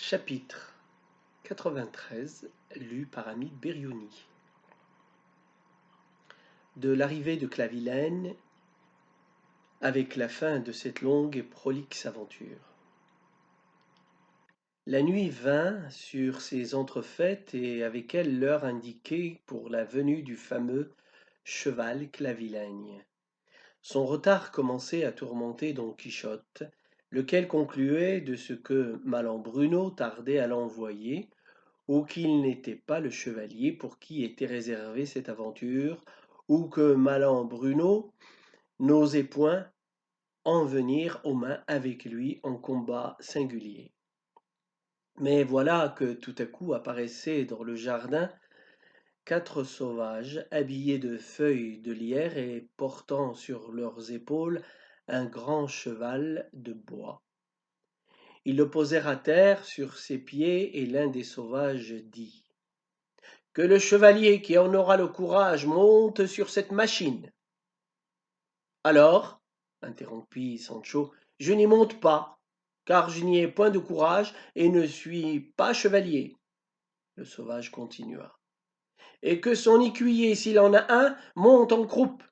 Chapitre 93, lu par Ami Beriouni. De l'arrivée de Clavileine avec la fin de cette longue et prolixe aventure. La nuit vint sur ces entrefaites et avec elle l'heure indiquée pour la venue du fameux cheval Clavileigne. Son retard commençait à tourmenter Don Quichotte, lequel concluait de ce que Malambruno tardait à l'envoyer, ou qu'il n'était pas le chevalier pour qui était réservée cette aventure, ou que Malambruno n'osait point en venir aux mains avec lui en combat singulier. Mais voilà que tout à coup apparaissaient dans le jardin 4 sauvages habillés de feuilles de lierre et portant sur leurs épaules un grand cheval de bois. Ils le posèrent à terre sur ses pieds et l'un des sauvages dit: que le chevalier qui en aura le courage monte sur cette machine. Alors, interrompit Sancho, je n'y monte pas, car je n'y ai point de courage et ne suis pas chevalier. Le sauvage continua. Et que son écuyer, s'il en a un, monte en croupe.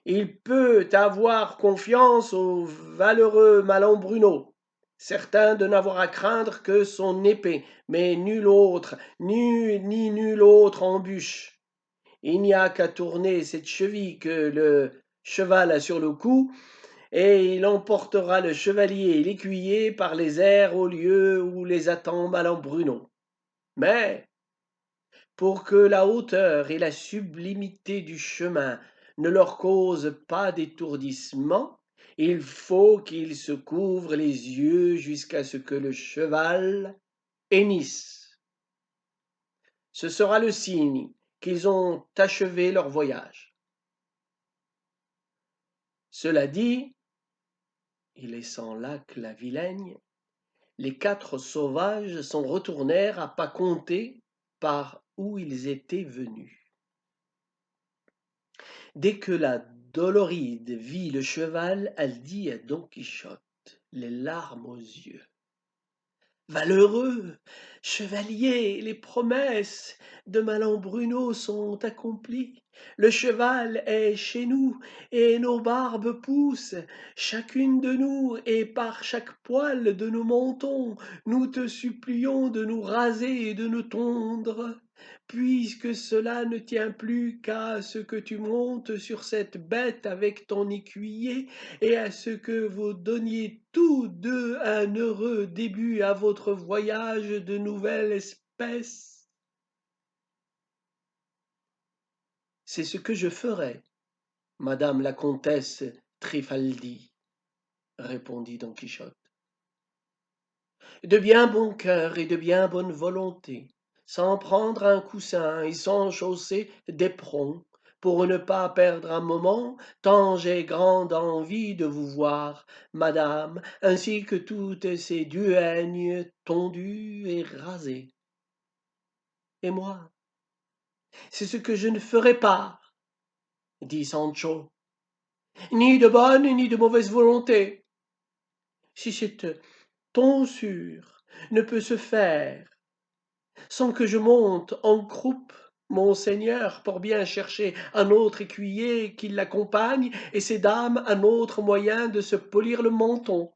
Il peut avoir confiance au valeureux Malambruno, certain de n'avoir à craindre que son épée, mais nul autre, ni nul autre embûche. Il n'y a qu'à tourner cette cheville que le cheval a sur le cou, et il emportera le chevalier et l'écuyer par les airs au lieu où les attend Malambruno. Mais, pour que la hauteur et la sublimité du chemin ne leur causent pas d'étourdissement, il faut qu'ils se couvrent les yeux jusqu'à ce que le cheval hennisse. Ce sera le signe qu'ils ont achevé leur voyage. Cela dit, et laissant là Clavileigne, les 4 sauvages s'en retournèrent à pas compter par où ils étaient venus. Dès que la Doloride vit le cheval, elle dit à Don Quichotte, les larmes aux yeux: Valeureux chevalier, les promesses de Malambruno sont accomplies. Le cheval est chez nous, et nos barbes poussent, chacune de nous, et par chaque poil de nos mentons, nous te supplions de nous raser et de nous tondre. Puisque cela ne tient plus qu'à ce que tu montes sur cette bête avec ton écuyer, et à ce que vous donniez tous deux un heureux début à votre voyage de nouvelle espèce. C'est ce que je ferai, madame la comtesse Trifaldi, répondit Don Quichotte. De bien bon cœur et de bien bonne volonté, sans prendre un coussin et sans chausser d'éperons, pour ne pas perdre un moment, tant j'ai grande envie de vous voir, madame, ainsi que toutes ces duègnes tondues et rasées. Et moi, c'est ce que je ne ferai pas, dit Sancho, ni de bonne ni de mauvaise volonté. Si cette tonsure ne peut se faire sans que je monte en croupe, monseigneur, pour bien chercher un autre écuyer qui l'accompagne, et ces dames un autre moyen de se polir le menton,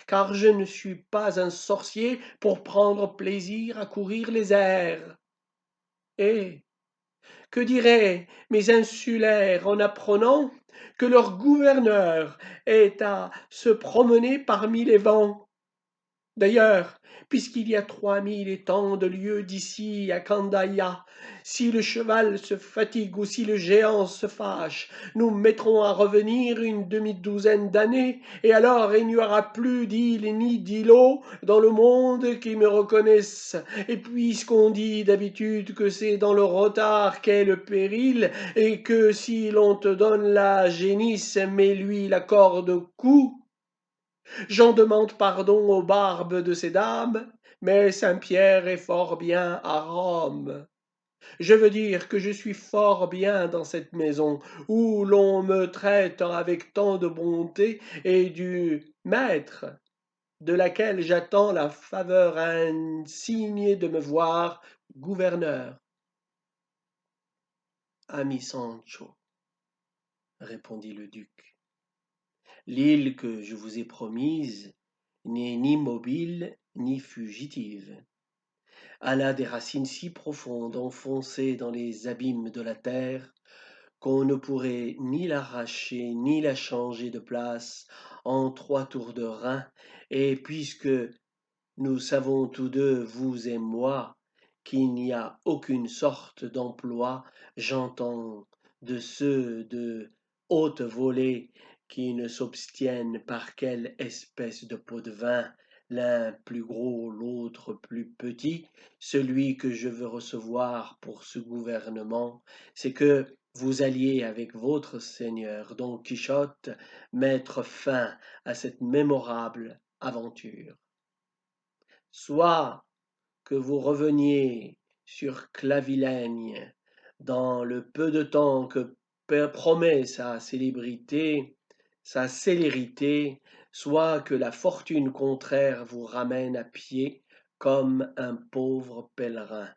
car je ne suis pas un sorcier pour prendre plaisir à courir les airs. Et que diraient mes insulaires en apprenant que leur gouverneur est à se promener parmi les vents? D'ailleurs, puisqu'il y a 3000 et tant de lieues d'ici à Candaya, si le cheval se fatigue ou si le géant se fâche, nous mettrons à revenir une demi-douzaine d'années, et alors il n'y aura plus d'îles ni d'îlots dans le monde qui me reconnaissent. Et puisqu'on dit d'habitude que c'est dans le retard qu'est le péril, et que si l'on te donne la génisse, mets-lui la corde au cou, j'en demande pardon aux barbes de ces dames, mais Saint-Pierre est fort bien à Rome. Je veux dire que je suis fort bien dans cette maison, où l'on me traite avec tant de bonté, et du maître, de laquelle j'attends la faveur insigne de me voir gouverneur. Ami Sancho, répondit le duc, l'île que je vous ai promise n'est ni mobile ni fugitive. Elle a des racines si profondes enfoncées dans les abîmes de la terre qu'on ne pourrait ni l'arracher ni la changer de place en 3 tours de rein, et puisque nous savons tous deux, vous et moi, qu'il n'y a aucune sorte d'emploi, j'entends, de ceux de haute volée qui ne s'obtiennent par quelle espèce de pot de vin, l'un plus gros, l'autre plus petit, celui que je veux recevoir pour ce gouvernement, c'est que vous alliez avec votre seigneur Don Quichotte mettre fin à cette mémorable aventure. Soit que vous reveniez sur Clavilègne dans le peu de temps que promet sa célérité, soit que la fortune contraire vous ramène à pied comme un pauvre pèlerin,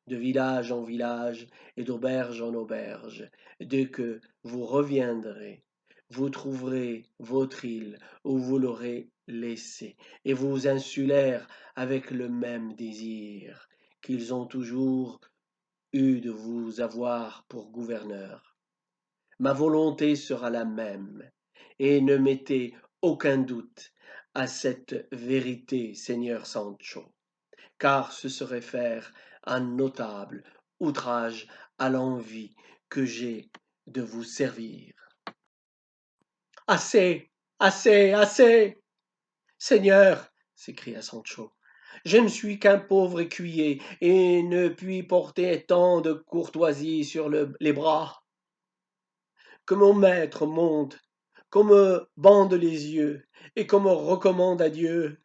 de village en village et d'auberge en auberge. Dès que vous reviendrez, vous trouverez votre île où vous l'aurez laissée, et vos insulaires avec le même désir qu'ils ont toujours eu de vous avoir pour gouverneur. Ma volonté sera la même, et ne mettez aucun doute à cette vérité, Seigneur Sancho, car ce serait faire un notable outrage à l'envie que j'ai de vous servir. Assez, assez, assez, Seigneur, s'écria Sancho, je ne suis qu'un pauvre écuyer et ne puis porter tant de courtoisie sur les bras. Que mon maître monte, qu'on me bande les yeux et qu'on me recommande à Dieu.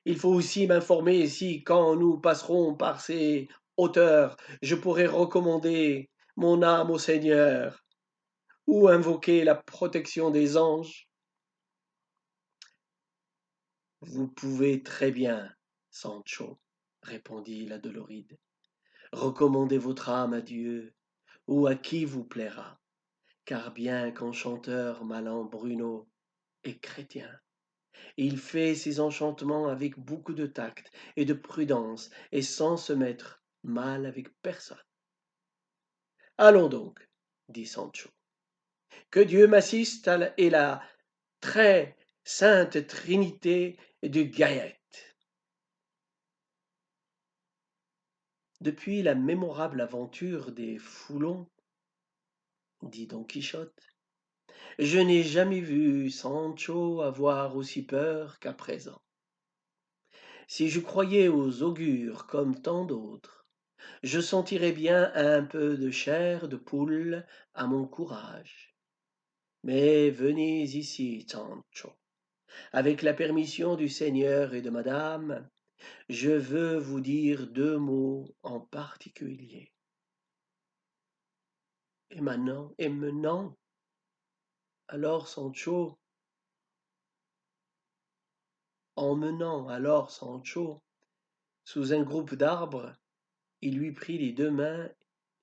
Il faut aussi m'informer si, quand nous passerons par ces hauteurs, je pourrai recommander mon âme au Seigneur ou invoquer la protection des anges. Vous pouvez très bien, Sancho, répondit la Doloride, recommander votre âme à Dieu ou à qui vous plaira, car bien qu'enchanteur Bruno est chrétien, il fait ses enchantements avec beaucoup de tact et de prudence et sans se mettre mal avec personne. Allons donc, dit Sancho, que Dieu m'assiste et la très sainte Trinité de Gaillette. Depuis la mémorable aventure des Foulons, dit Don Quichotte, je n'ai jamais vu Sancho avoir aussi peur qu'à présent. Si je croyais aux augures comme tant d'autres, je sentirais bien un peu de chair de poule à mon courage. Mais venez ici, Sancho. Avec la permission du Seigneur et de madame, je veux vous dire 2 mots en particulier. Et maintenant, alors Sancho, emmenant alors Sancho sous un groupe d'arbres, il lui prit les 2 mains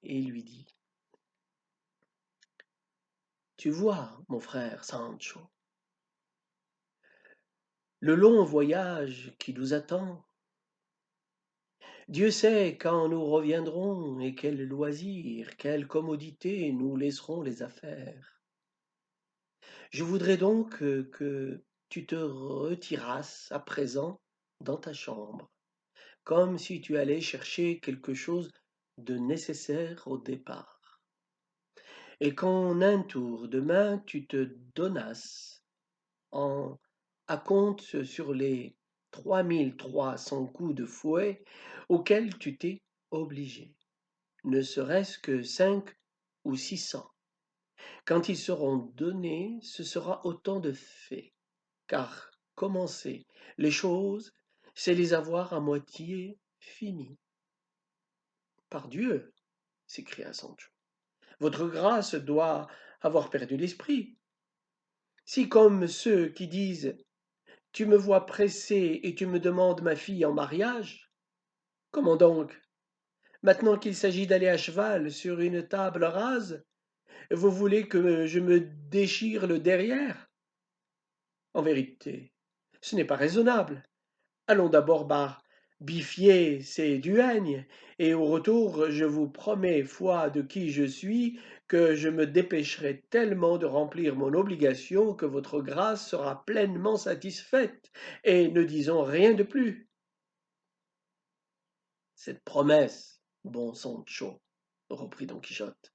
et lui dit: Tu vois, mon frère Sancho, le long voyage qui nous attend, Dieu sait quand nous reviendrons et quel loisir, quelle commodité nous laisseront les affaires. Je voudrais donc que tu te retirasses à présent dans ta chambre, comme si tu allais chercher quelque chose de nécessaire au départ, et qu'en un tour de main tu te donnasses en à compte sur les 3300 coups de fouet auxquels tu t'es obligé, ne serait-ce que 5 ou 600. Quand ils seront donnés, ce sera autant de faits, car commencer les choses, c'est les avoir à moitié finies. Pardieu, s'écria Sancho, votre grâce doit avoir perdu l'esprit. Si, comme ceux qui disent Tu me vois pressé et tu me demandes ma fille en mariage? Comment donc? Maintenant qu'il s'agit d'aller à cheval sur une table rase, vous voulez que je me déchire le derrière? En vérité, ce n'est pas raisonnable. Allons d'abord bifier ces duègnes, et au retour, je vous promets, foi de qui je suis, que je me dépêcherai tellement de remplir mon obligation que votre grâce sera pleinement satisfaite, et ne disons rien de plus. Cette promesse, bon Sancho, reprit Don Quichotte,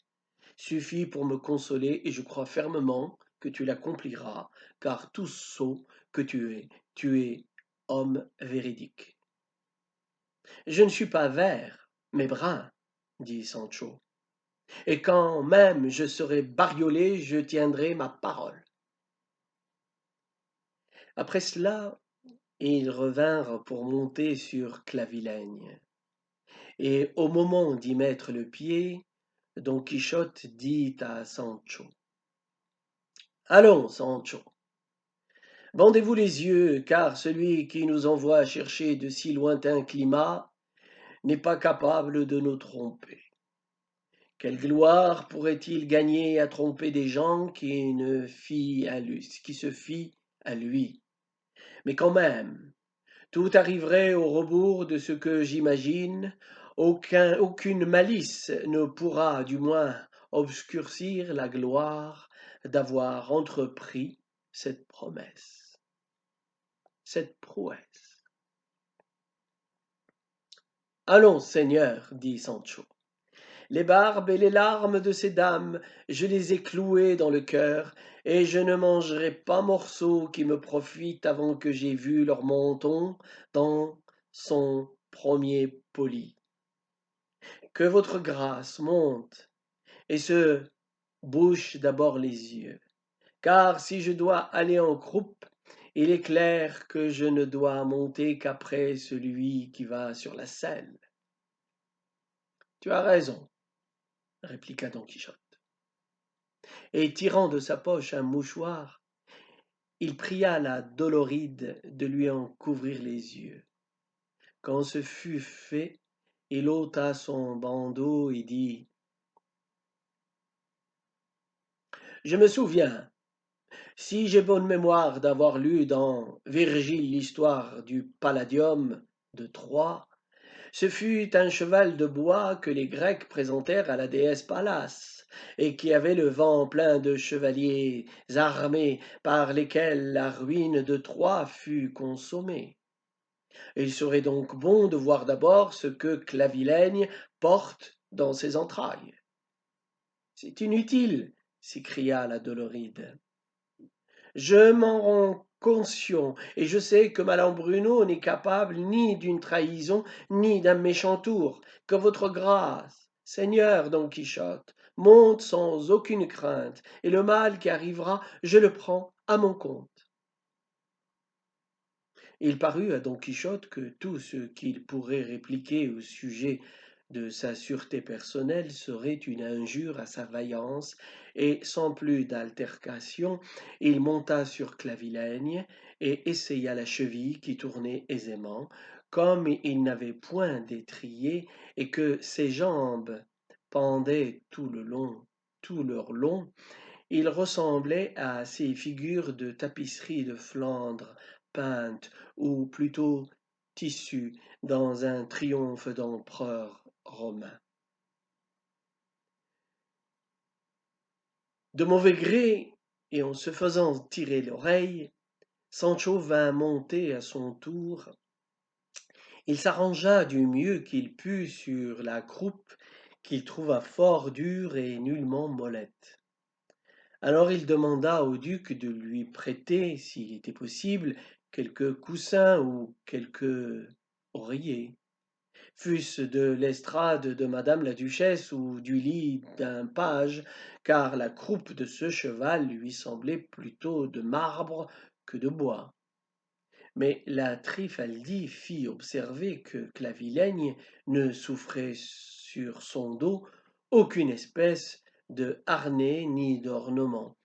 suffit pour me consoler, et je crois fermement que tu l'accompliras, car tout sot que tu es homme véridique. Je ne suis pas vert, mais brun, dit Sancho, et quand même je serai bariolé, je tiendrai ma parole. Après cela, ils revinrent pour monter sur Clavilègne, et au moment d'y mettre le pied, Don Quichotte dit à Sancho: Allons, Sancho, bandez-vous les yeux, car celui qui nous envoie chercher de si lointains climats n'est pas capable de nous tromper. Quelle gloire pourrait-il gagner à tromper des gens qui se fient à lui? Mais quand même, tout arriverait au rebours de ce que j'imagine. Aucune malice ne pourra, du moins, obscurcir la gloire d'avoir entrepris cette promesse, cette prouesse. Allons, Seigneur, dit Sancho. Les barbes et les larmes de ces dames, je les ai clouées dans le cœur, et je ne mangerai pas morceau qui me profite avant que j'aie vu leur menton dans son premier poli. Que votre grâce monte et se bouche d'abord les yeux, car si je dois aller en croupe, il est clair que je ne dois monter qu'après celui qui va sur la selle. Tu as raison, répliqua Don Quichotte. Et tirant de sa poche un mouchoir, il pria la Doloride de lui en couvrir les yeux. Quand ce fut fait, il ôta son bandeau et dit: Je me souviens, si j'ai bonne mémoire, d'avoir lu dans Virgile l'histoire du Palladium de Troie. Ce fut un cheval de bois que les Grecs présentèrent à la déesse Pallas, et qui avait le vent plein de chevaliers armés par lesquels la ruine de Troie fut consommée. Il serait donc bon de voir d'abord ce que Clavilègne porte dans ses entrailles. C'est inutile, s'écria la Doloride. Je m'en rends conscient, et je sais que Malambruno n'est capable ni d'une trahison, ni d'un méchant tour. Que votre grâce, Seigneur Don Quichotte, monte sans aucune crainte, et le mal qui arrivera, je le prends à mon compte. Il parut à Don Quichotte que tout ce qu'il pourrait répliquer au sujet de sa sûreté personnelle serait une injure à sa vaillance, et sans plus d'altercation, il monta sur Clavilègne et essaya la cheville qui tournait aisément, comme il n'avait point d'étrier et que ses jambes pendaient tout leur long, il ressemblait à ces figures de tapisserie de Flandre peintes, ou plutôt tissues, dans un triomphe d'empereur romain. De mauvais gré, et en se faisant tirer l'oreille, Sancho vint monter à son tour. Il s'arrangea du mieux qu'il put sur la croupe qu'il trouva fort dure et nullement mollette. Alors il demanda au duc de lui prêter, s'il était possible, quelques coussins ou quelques oreillers, fût-ce de l'estrade de madame la duchesse ou du lit d'un page, car la croupe de ce cheval lui semblait plutôt de marbre que de bois. Mais la Trifaldi fit observer que Clavilègne ne souffrait sur son dos aucune espèce de harnais ni d'ornement,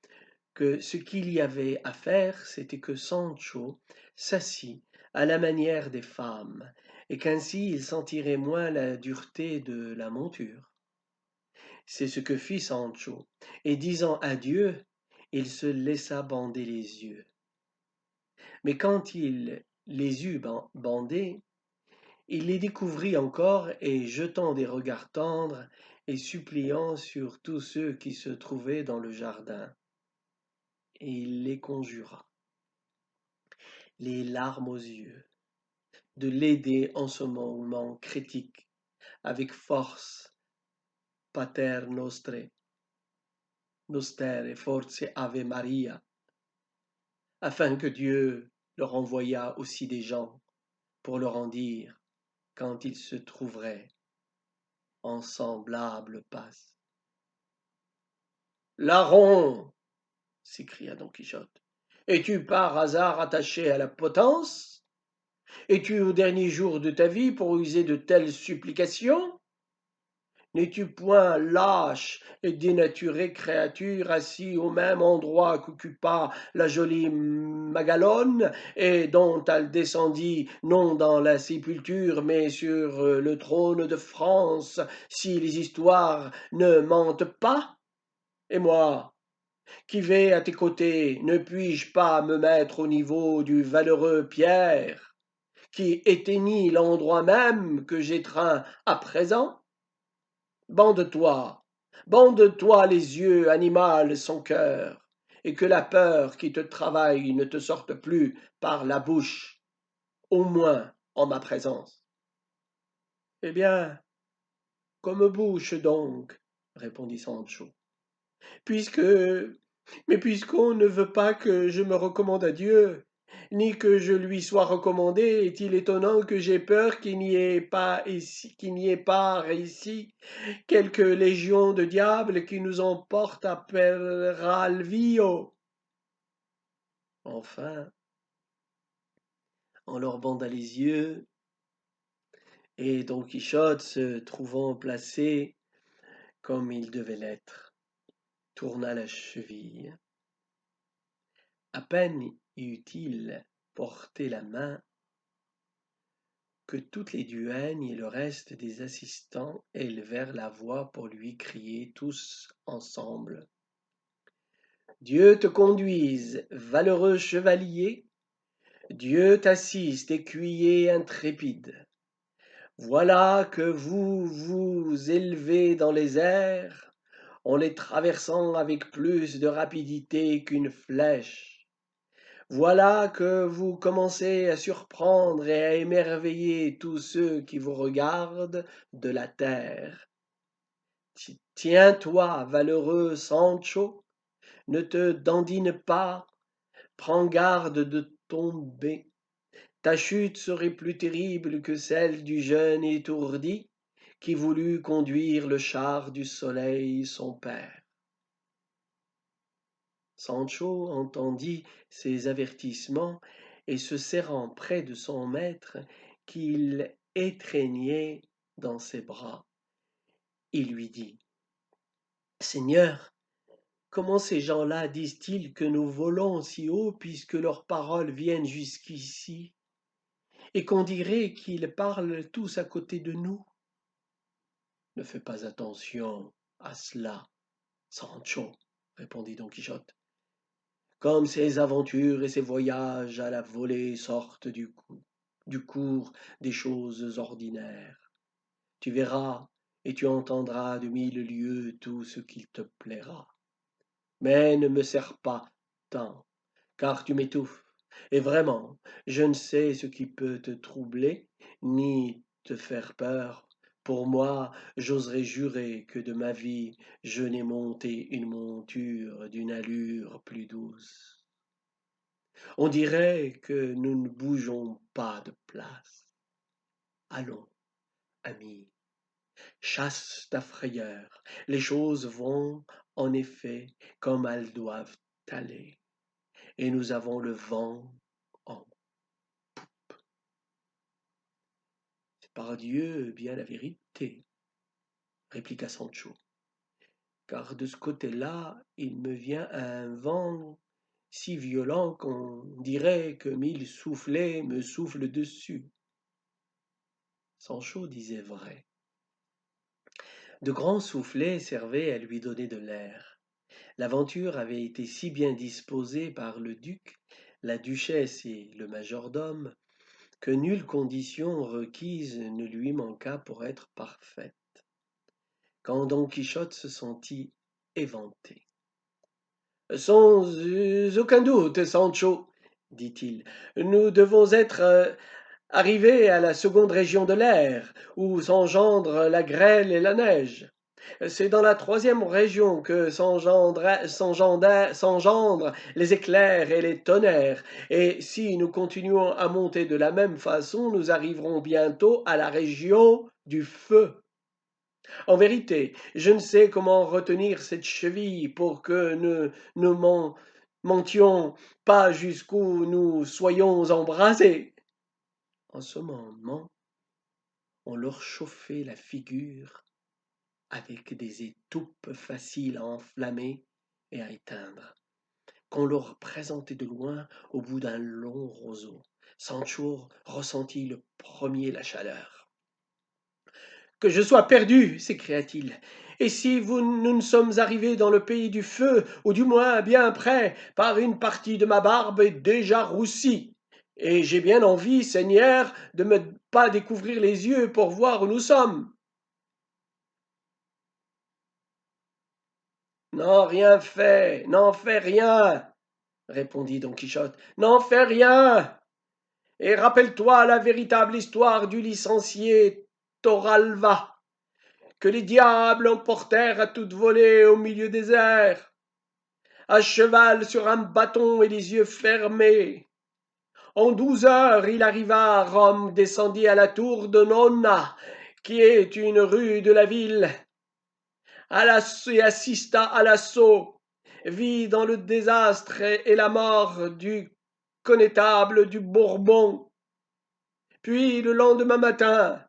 que ce qu'il y avait à faire, c'était que Sancho s'assit à la manière des femmes, et qu'ainsi il sentirait moins la dureté de la monture. C'est ce que fit Sancho, et disant adieu, il se laissa bander les yeux. Mais quand il les eut bandés, il les découvrit encore, et jetant des regards tendres et suppliants sur tous ceux qui se trouvaient dans le jardin, et il les conjura, les larmes aux yeux, de l'aider en ce moment critique, avec force, Pater Noster et Force Ave Maria, afin que Dieu leur envoyât aussi des gens pour leur en dire quand ils se trouveraient en semblable passe. Larron, s'écria Don Quichotte, es-tu par hasard attaché à la potence? Es-tu au dernier jour de ta vie pour user de telles supplications? N'es-tu point lâche et dénaturée créature assis au même endroit qu'occupa la jolie Magalone, et dont elle descendit non dans la sépulture, mais sur le trône de France, si les histoires ne mentent pas? Et moi, qui vais à tes côtés, ne puis-je pas me mettre au niveau du valeureux Pierre, qui éteignit l'endroit même que j'étreins à présent? Bande-toi, bande-toi les yeux, animal sans cœur, et que la peur qui te travaille ne te sorte plus par la bouche, au moins en ma présence. Eh bien, comme bouche donc, répondit Sancho, puisque, mais puisqu'on ne veut pas que je me recommande à Dieu, ni que je lui sois recommandé, est-il étonnant que j'aie peur qu'il n'y ait pas ici quelques légions de diables qui nous emportent à Peralvillo? Enfin, on leur banda les yeux, et Don Quichotte, se trouvant placé comme il devait l'être, tourna la cheville. À peine y eut-il porté la main que toutes les duègnes et le reste des assistants élevèrent la voix pour lui crier tous ensemble: Dieu te conduise, valeureux chevalier, Dieu t'assiste, écuyer intrépide. Voilà que vous vous élevez dans les airs, en les traversant avec plus de rapidité qu'une flèche. Voilà que vous commencez à surprendre et à émerveiller tous ceux qui vous regardent de la terre. Tiens-toi, valeureux Sancho, ne te dandine pas, prends garde de tomber. Ta chute serait plus terrible que celle du jeune étourdi qui voulut conduire le char du soleil son père. Sancho entendit ces avertissements et se serrant près de son maître, qu'il étreignait dans ses bras, il lui dit: Seigneur, comment ces gens-là disent-ils que nous volons si haut puisque leurs paroles viennent jusqu'ici, et qu'on dirait qu'ils parlent tous à côté de nous? Ne fais pas attention à cela, Sancho, répondit Don Quichotte. Comme ces aventures et ces voyages à la volée sortent du cours des choses ordinaires, tu verras et tu entendras de 1000 lieues tout ce qu'il te plaira. Mais ne me serre pas tant, car tu m'étouffes, et vraiment, je ne sais ce qui peut te troubler, ni te faire peur. Pour moi, j'oserais jurer que de ma vie, je n'ai monté une monture d'une allure plus douce. On dirait que nous ne bougeons pas de place. Allons, ami, chasse ta frayeur. Les choses vont, en effet, comme elles doivent aller, et nous avons le vent en. C'est par Dieu bien la vérité, répliqua Sancho, car de ce côté-là, il me vient un vent si violent qu'on dirait que 1000 soufflets me soufflent dessus. » Sancho disait vrai. De grands soufflets servaient à lui donner de l'air. L'aventure avait été si bien disposée par le duc, la duchesse et le majordome, que nulle condition requise ne lui manqua pour être parfaite. Quand Don Quichotte se sentit éventé. Sans aucun doute, Sancho, dit-il, nous devons être arrivés à la seconde région de l'air, où s'engendrent la grêle et la neige. C'est dans la troisième région que s'engendrent les éclairs et les tonnerres, et si nous continuons à monter de la même façon, nous arriverons bientôt à la région du feu. En vérité, je ne sais comment retenir cette cheville pour que ne montions pas jusqu'où nous soyons embrasés. En ce moment, on leur chauffait la figure avec des étoupes faciles à enflammer et à éteindre, qu'on leur présentait de loin au bout d'un long roseau. Sancho ressentit le premier la chaleur. Que je sois perdu, s'écria-t-il. Et si nous ne sommes arrivés dans le pays du feu, ou du moins bien près, par une partie de ma barbe est déjà roussie. Et j'ai bien envie, Seigneur, de ne pas découvrir les yeux pour voir où nous sommes. Non, rien fait, n'en fais rien, répondit Don Quichotte. N'en fais rien. Et rappelle-toi la véritable histoire du licencié Torralva, que les diables emportèrent à toute volée au milieu des airs, à cheval sur un bâton et les yeux fermés. En 12 heures, il arriva à Rome, descendit à la tour de Nonna, qui est une rue de la ville, et assista à l'assaut, vit dans le désastre et la mort du connétable du Bourbon. Puis le lendemain matin,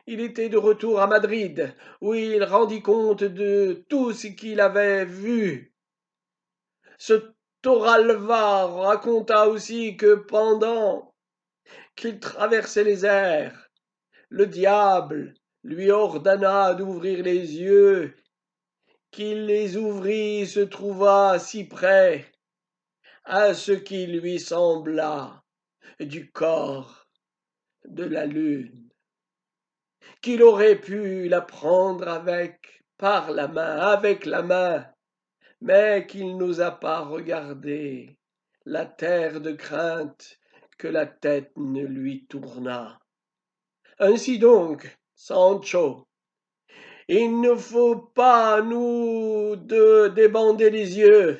il était de retour à Madrid, où il rendit compte de tout ce qu'il avait vu. Ce Torralva raconta aussi que pendant qu'il traversait les airs, le diable lui ordonna d'ouvrir les yeux, qu'il les ouvrit, se trouva si près à ce qui lui sembla du corps de la lune, qu'il aurait pu la prendre avec la main, mais qu'il n'osa pas regarder la terre de crainte que la tête ne lui tournât. Ainsi donc, Sancho, il ne faut pas nous débander les yeux.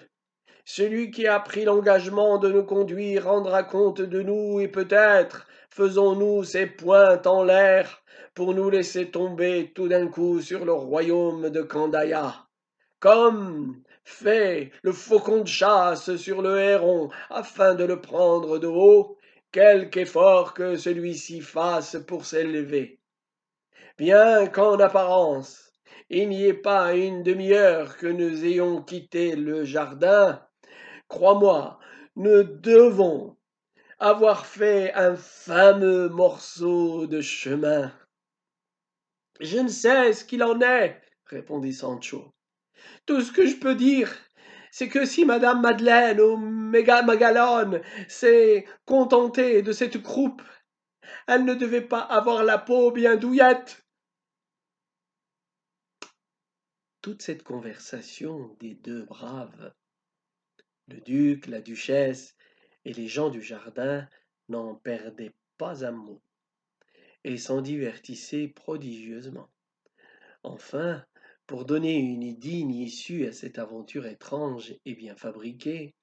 Celui qui a pris l'engagement de nous conduire rendra compte de nous et peut-être faisons-nous ses pointes en l'air pour nous laisser tomber tout d'un coup sur le royaume de Candaya, comme fait le faucon de chasse sur le héron afin de le prendre de haut, quelque effort que celui-ci fasse pour s'élever. Bien qu'en apparence il n'y ait pas une demi-heure que nous ayons quitté le jardin, crois-moi, nous devons avoir fait un fameux morceau de chemin. Je ne sais ce qu'il en est, répondit Sancho. Tout ce que je peux dire, c'est que si Madame Madeleine ou Magalone s'est contentée de cette croupe, elle ne devait pas avoir la peau bien douillette. Toute cette conversation des deux braves, le duc, la duchesse et les gens du jardin, n'en perdaient pas un mot, et s'en divertissaient prodigieusement. Enfin, pour donner une digne issue à cette aventure étrange et bien fabriquée,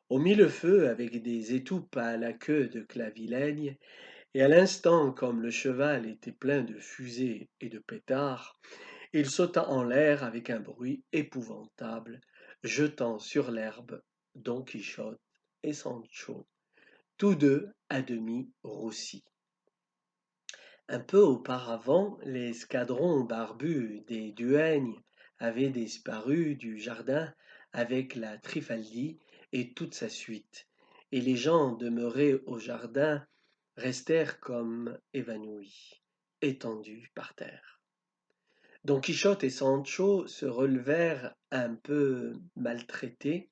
on mit le feu avec des étoupes à la queue de clavilègne, et à l'instant, comme le cheval était plein de fusées et de pétards, il sauta en l'air avec un bruit épouvantable, jetant sur l'herbe Don Quichotte et Sancho, tous deux à demi roussis. Un peu auparavant, l'escadron barbu des duègnes avait disparu du jardin avec la Trifaldi et toute sa suite, et les gens demeurés au jardin restèrent comme évanouis, étendus par terre. Don Quichotte et Sancho se relevèrent un peu maltraités,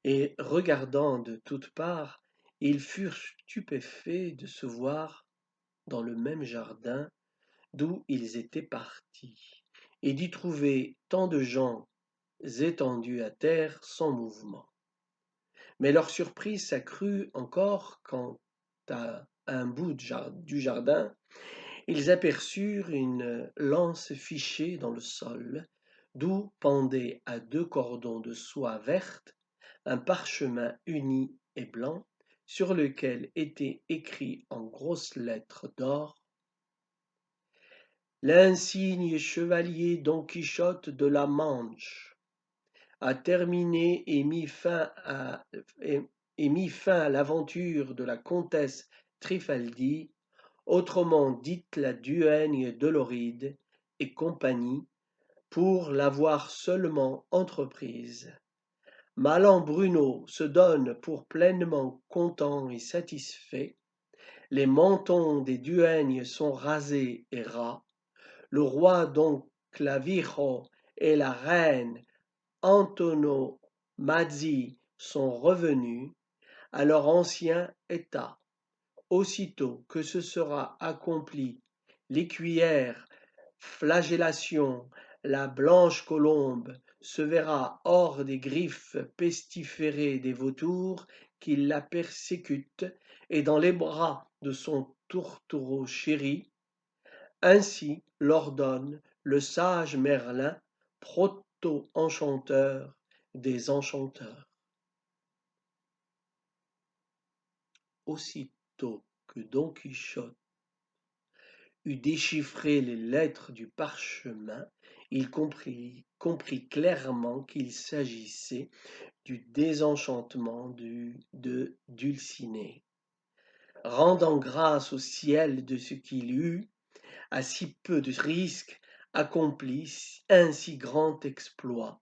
et regardant de toutes parts, ils furent stupéfaits de se voir dans le même jardin d'où ils étaient partis, et d'y trouver tant de gens étendus à terre sans mouvement. Mais leur surprise s'accrut encore quand, à un bout du jardin, ils aperçurent une lance fichée dans le sol, d'où pendait à deux cordons de soie verte un parchemin uni et blanc, sur lequel était écrit en grosses lettres d'or: L'insigne chevalier Don Quichotte de la Manche a terminé et mis fin à l'aventure de la comtesse Trifaldi, autrement dite la duègne Doloride et compagnie, pour l'avoir seulement entreprise. Malan Bruno se donne pour pleinement content et satisfait. Les mentons des duègnes sont rasés et ras. Le roi Don Clavijo et la reine Antono Mazzi sont revenus à leur ancien état. Aussitôt que ce sera accompli, l'écuyère, flagellation, la blanche colombe se verra hors des griffes pestiférées des vautours qui la persécutent et dans les bras de son tourtereau chéri. Ainsi l'ordonne le sage Merlin, proto-enchanteur des enchanteurs. Aussitôt que Don Quichotte eut déchiffré les lettres du parchemin, il comprit clairement qu'il s'agissait du désenchantement de Dulcinée. Rendant grâce au ciel de ce qu'il eut, à si peu de risque, accompli un si grand exploit.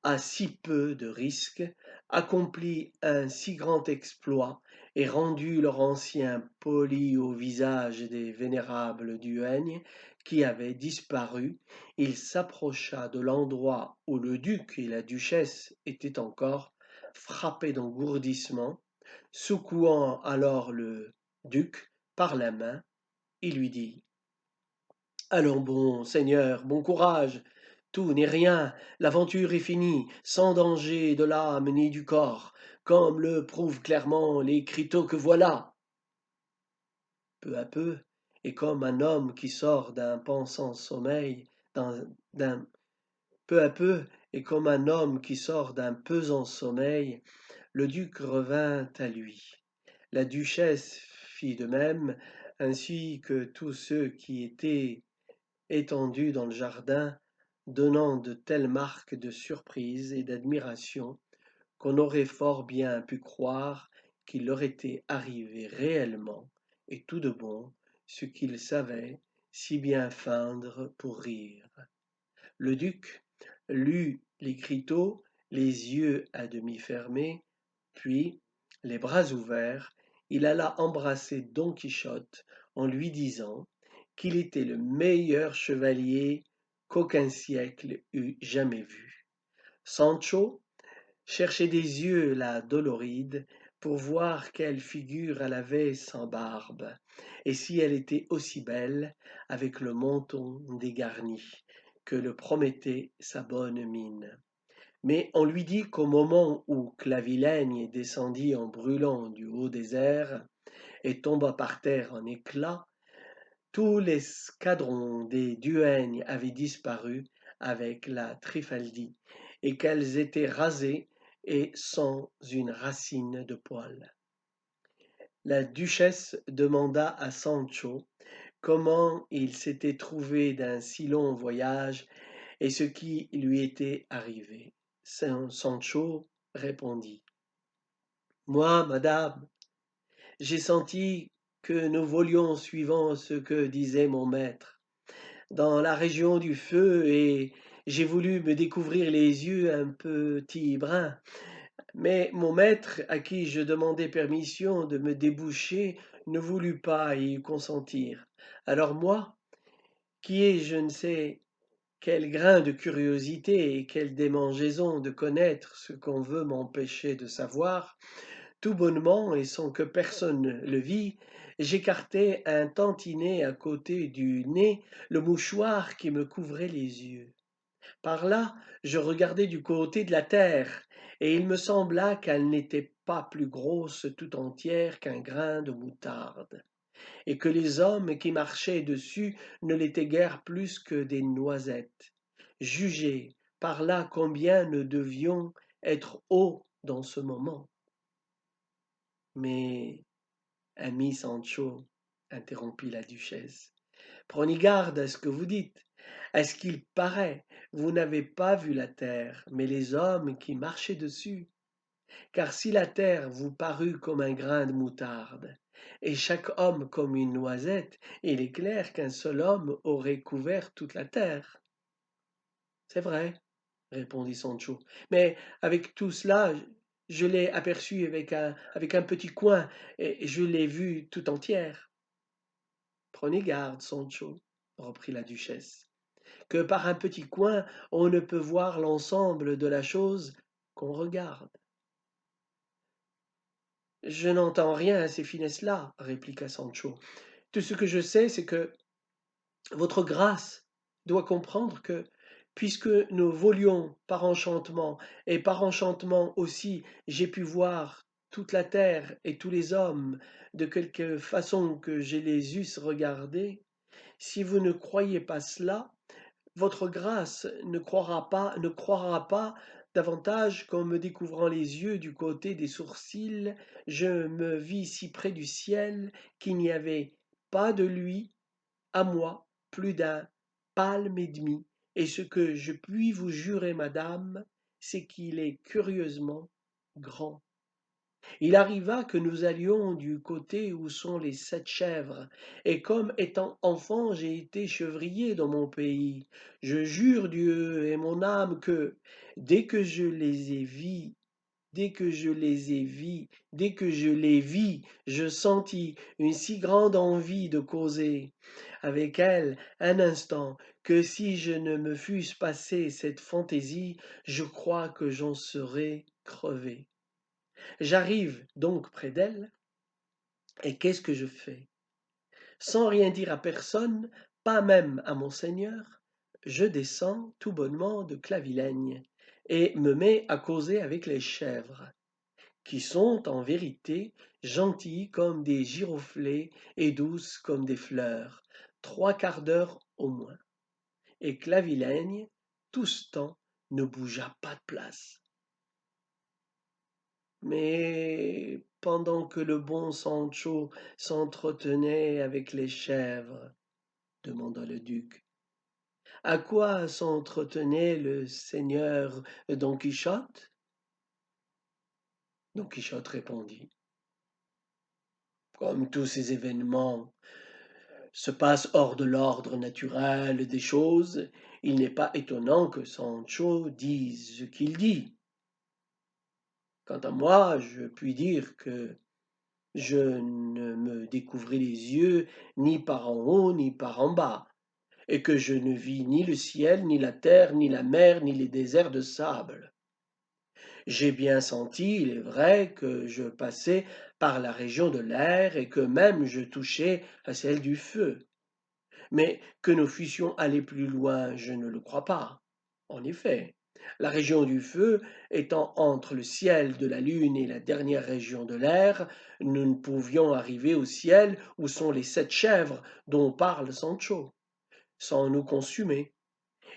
À si peu de risque, accompli un si grand exploit, et rendu leur ancien poli au visage des vénérables duègnes qui avaient disparu, il s'approcha de l'endroit où le duc et la duchesse étaient encore, frappé d'engourdissement. Secouant alors le duc par la main, il lui dit: Allons, bon seigneur, bon courage, tout n'est rien, l'aventure est finie, sans danger de l'âme ni du corps, comme le prouvent clairement les criteaux que voilà. Peu à peu, et comme un homme qui sort d'un pensant sommeil, d'un peu à peu, et comme un homme qui sort d'un pesant sommeil, le duc revint à lui. La duchesse fit de même, ainsi que tous ceux qui étaient étendus dans le jardin, donnant de telles marques de surprise et d'admiration qu'on aurait fort bien pu croire qu'il leur était arrivé réellement et tout de bon ce qu'ils savaient si bien feindre pour rire. Le duc lut l'écriteau, les yeux à demi fermés, puis, les bras ouverts, il alla embrasser Don Quichotte en lui disant qu'il était le meilleur chevalier qu'aucun siècle eût jamais vu. Sancho cherchait des yeux la Doloride pour voir quelle figure elle avait sans barbe, et si elle était aussi belle, avec le menton dégarni, que le promettait sa bonne mine. Mais on lui dit qu'au moment où Clavilègne descendit en brûlant du haut des airs et tomba par terre en éclats, tous les escadrons des duègnes avaient disparu avec la Trifaldi, et qu'elles étaient rasées et sans une racine de poil. La duchesse demanda à Sancho comment il s'était trouvé d'un si long voyage et ce qui lui était arrivé. Sancho répondit: Moi, madame, j'ai senti que nous volions suivant ce que disait mon maître, dans la région du feu, et j'ai voulu me découvrir les yeux un petit brin, mais mon maître, à qui je demandais permission de me déboucher, ne voulut pas y consentir. Alors moi, qui ai je ne sais quel grain de curiosité et quelle démangeaison de connaître ce qu'on veut m'empêcher de savoir, tout bonnement et sans que personne le vît, j'écartai un tantinet à côté du nez le mouchoir qui me couvrait les yeux. Par là, je regardai du côté de la terre, et il me sembla qu'elle n'était pas plus grosse tout entière qu'un grain de moutarde, et que les hommes qui marchaient dessus ne l'étaient guère plus que des noisettes. Jugez par là combien nous devions être hauts dans ce moment. Mais, ami Sancho, interrompit la duchesse, prenez garde à ce que vous dites. À ce qu'il paraît, vous n'avez pas vu la terre, mais les hommes qui marchaient dessus. Car si la terre vous parut comme un grain de moutarde, et chaque homme comme une noisette, il est clair qu'un seul homme aurait couvert toute la terre. C'est vrai, répondit Sancho, mais avec tout cela, je l'ai aperçue avec un petit coin, et je l'ai vue tout entière. Prenez garde, Sancho, reprit la duchesse, que par un petit coin on ne peut voir l'ensemble de la chose qu'on regarde. Je n'entends rien à ces finesses-là, répliqua Sancho. Tout ce que je sais, c'est que votre grâce doit comprendre que, puisque nous volions par enchantement, et par enchantement aussi j'ai pu voir toute la terre et tous les hommes de quelque façon que je les eusse regardés, si vous ne croyez pas cela, votre grâce ne croira pas davantage qu'en me découvrant les yeux du côté des sourcils, je me vis si près du ciel qu'il n'y avait pas de lui, à moi, plus d'un palme et demi, et ce que je puis vous jurer, madame, c'est qu'il est curieusement grand. Il arriva que nous allions du côté où sont les 7 chèvres, et comme étant enfant j'ai été chevrier dans mon pays, je jure Dieu et mon âme que, dès que je les ai vis, dès que je les ai vis, dès que je les vis, je sentis une si grande envie de causer avec elles un instant, que si je ne me fusse passé cette fantaisie, je crois que j'en serais crevé. J'arrive donc près d'elle, et qu'est-ce que je fais? Sans rien dire à personne, pas même à mon seigneur, je descends tout bonnement de Clavilègne, et me mets à causer avec les chèvres, qui sont en vérité gentilles comme des giroflées et douces comme des fleurs, 3/4 d'heure au moins. Et Clavilègne, tout ce temps, ne bougea pas de place. Mais pendant que le bon Sancho s'entretenait avec les chèvres, demanda le duc, à quoi s'entretenait le seigneur Don Quichotte? Don Quichotte répondit, comme tous ces événements se passent hors de l'ordre naturel des choses, il n'est pas étonnant que Sancho dise ce qu'il dit. Quant à moi, je puis dire que je ne me découvris les yeux ni par en haut ni par en bas, et que je ne vis ni le ciel, ni la terre, ni la mer, ni les déserts de sable. J'ai bien senti, il est vrai, que je passais par la région de l'air et que même je touchais à celle du feu. Mais que nous fussions allés plus loin, je ne le crois pas. En effet, la région du feu étant entre le ciel de la lune et la dernière région de l'air, nous ne pouvions arriver au ciel où sont les 7 chèvres dont parle Sancho, sans nous consumer.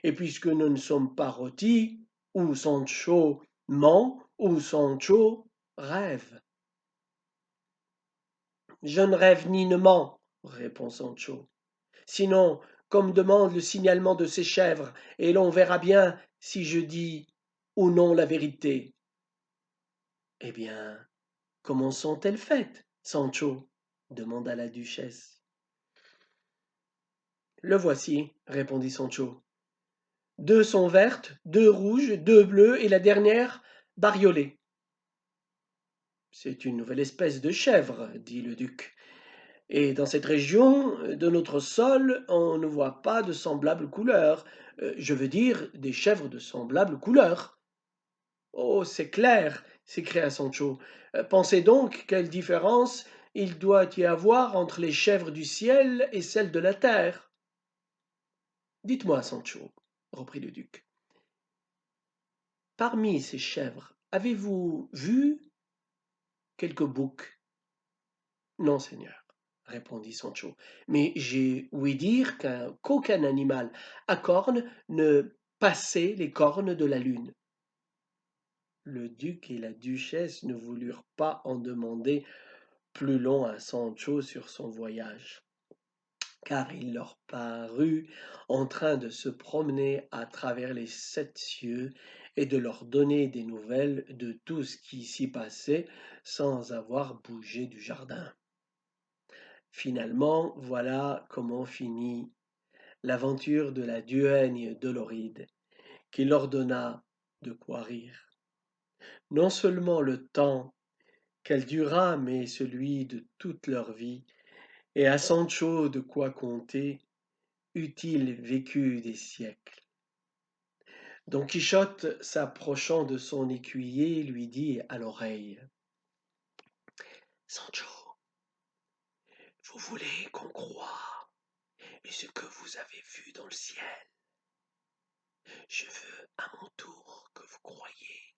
Et puisque nous ne sommes pas rôtis, ou Sancho ment, ou Sancho rêve. Je ne rêve ni ne mens, répond Sancho. Sinon, comme demande le signalement de ces chèvres, et l'on verra bien si je dis ou non la vérité. Eh bien, comment sont-elles faites, Sancho? Demanda la duchesse. Le voici, répondit Sancho. 2 sont vertes, 2 rouges, 2 bleues et la dernière bariolée. C'est une nouvelle espèce de chèvre, dit le duc. Et dans cette région de notre sol, on ne voit pas de semblables couleurs. Je veux dire des chèvres de semblables couleurs. Oh, c'est clair, s'écria Sancho. Pensez donc quelle différence il doit y avoir entre les chèvres du ciel et celles de la terre. Dites-moi, Sancho, reprit le duc, parmi ces chèvres, avez-vous vu quelques boucs? Non, seigneur, répondit Sancho, mais j'ai ouï dire qu'aucun animal à cornes ne passait les cornes de la lune. Le duc et la duchesse ne voulurent pas en demander plus long à Sancho sur son voyage, car il leur parut en train de se promener à travers les 7 cieux et de leur donner des nouvelles de tout ce qui s'y passait sans avoir bougé du jardin. Finalement, voilà comment finit l'aventure de la duègne Doloride, qui leur donna de quoi rire. Non seulement le temps qu'elle dura, mais celui de toute leur vie, et à Sancho de quoi compter, eût-il vécu des siècles. Don Quichotte, s'approchant de son écuyer, lui dit à l'oreille: Sancho, vous voulez qu'on croie et ce que vous avez vu dans le ciel. Je veux à mon tour que vous croyiez